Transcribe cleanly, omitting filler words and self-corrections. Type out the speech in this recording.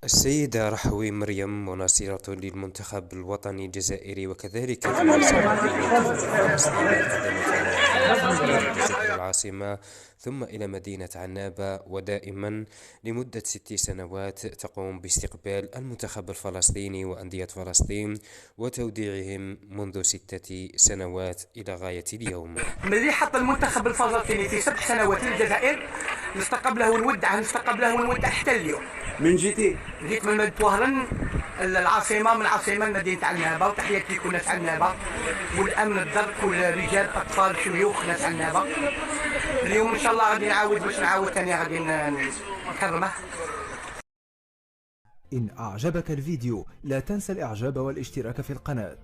السيدة رحوي مريم مناصرة للمنتخب الوطني الجزائري وكذلك تناصر للمنتخب الفلسطيني قدمت المواجهات من مدينة الجزائر العاصمة ثم إلى مدينة عنابة، ودائما لمدة 6 سنوات تقوم باستقبال المنتخب الفلسطيني وأندية فلسطين وتوديعهم منذ 6 سنوات إلى غاية اليوم. ملي حط المنتخب الفلسطيني في 7 سنوات للجزائر نستقبله ونودع حتى اليوم. من جيتي؟ جيت من بوهرن العاصمه، من عاصمه مدينه عنابه، وتحياتي لكل ناس عنابه والامن الدرك والرجال اطفال شيوخ ناس عنابه. اليوم ان شاء الله غادي نعاود باش نعاود ثاني غادي نكرمه. إن أعجبك الفيديو لا تنسى الإعجاب والاشتراك في القناة.